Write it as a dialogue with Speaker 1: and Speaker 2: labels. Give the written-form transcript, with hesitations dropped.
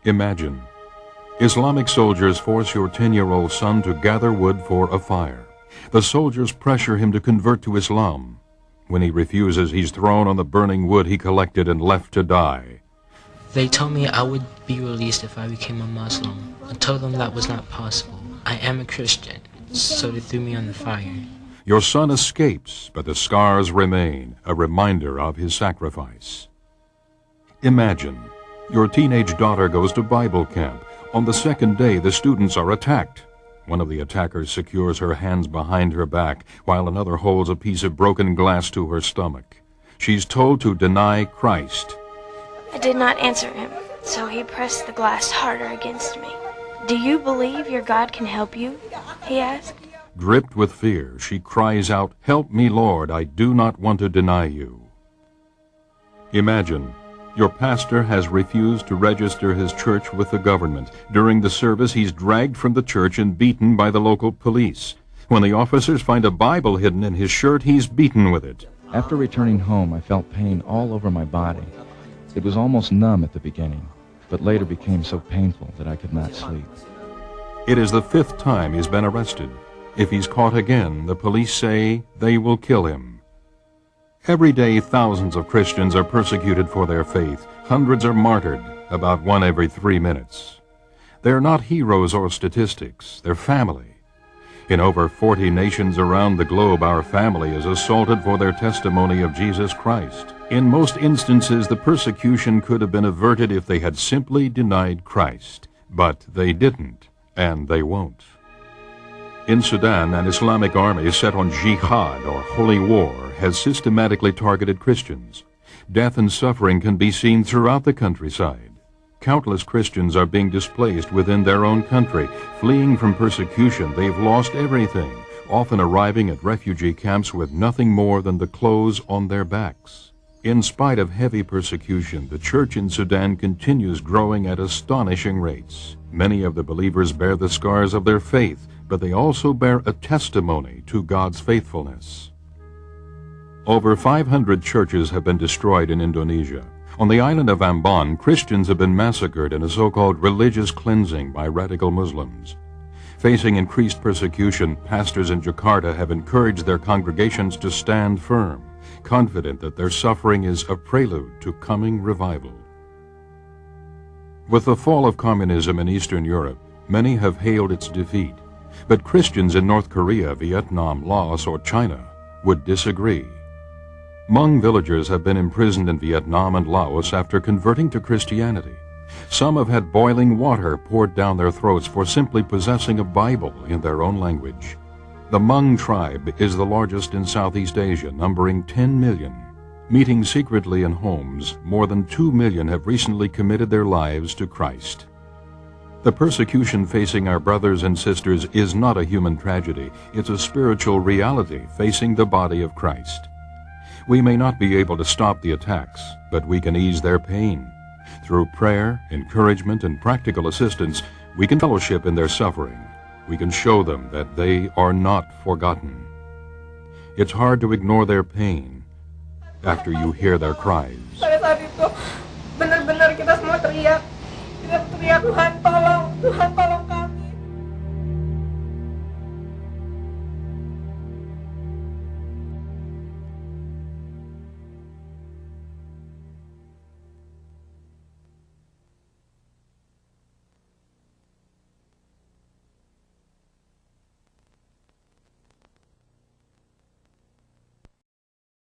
Speaker 1: Imagine, Islamic soldiers force your 10-year-old son to gather wood for a fire. The soldiers pressure him to convert to Islam. When he refuses, he's thrown on the burning wood he collected and left to die.
Speaker 2: They told me I would be released if I became a Muslim. I told them that was not possible. I am a Christian, so they threw me on the fire.
Speaker 1: Your son escapes, but the scars remain, a reminder of his sacrifice. Imagine, your teenage daughter goes to Bible camp. On the second day, the students are attacked. One of the attackers secures her hands behind her back, while another holds a piece of broken glass to her stomach. She's told to deny Christ.
Speaker 3: I did not answer him, so he pressed the glass harder against me. "Do you believe your God can help you?" he asked.
Speaker 1: Gripped with fear, she cries out, "Help me, Lord, I do not want to deny you." Imagine, your pastor has refused to register his church with the government. During the service, he's dragged from the church and beaten by the local police. When the officers find a Bible hidden in his shirt, he's beaten with it.
Speaker 4: After returning home, I felt pain all over my body. It was almost numb at the beginning, but later became so painful that I could not sleep.
Speaker 1: It is the 5th time he's been arrested. If he's caught again, the police say they will kill him. Every day, thousands of Christians are persecuted for their faith. Hundreds are martyred, about one every 3 minutes. They're not heroes or statistics, they're family. In over 40 nations around the globe, our family is assaulted for their testimony of Jesus Christ. In most instances, the persecution could have been averted if they had simply denied Christ. But they didn't, and they won't. In Sudan, an Islamic army set on jihad, or holy war, has systematically targeted Christians. Death and suffering can be seen throughout the countryside. Countless Christians are being displaced within their own country. Fleeing from persecution, they've lost everything, often arriving at refugee camps with nothing more than the clothes on their backs. In spite of heavy persecution, the church in Sudan continues growing at astonishing rates. Many of the believers bear the scars of their faith, but they also bear a testimony to God's faithfulness. Over 500 churches have been destroyed in Indonesia. On the island of Ambon, Christians have been massacred in a so-called religious cleansing by radical Muslims. Facing increased persecution, pastors in Jakarta have encouraged their congregations to stand firm, confident that their suffering is a prelude to coming revival. With the fall of communism in Eastern Europe, many have hailed its defeat. But Christians in North Korea, Vietnam, Laos, or China would disagree. Hmong villagers have been imprisoned in Vietnam and Laos after converting to Christianity. Some have had boiling water poured down their throats for simply possessing a Bible in their own language. The Hmong tribe is the largest in Southeast Asia, numbering 10 million. Meeting secretly in homes, more than 2 million have recently committed their lives to Christ. The persecution facing our brothers and sisters is not a human tragedy. It's a spiritual reality facing the body of Christ. We may not be able to stop the attacks, but we can ease their pain. Through prayer, encouragement, and practical assistance, we can fellowship in their suffering. We can show them that they are not forgotten. It's hard to ignore their pain after you hear their cries.
Speaker 5: Pada saat itu benar-benar kita semua teriak, Tuhan tolong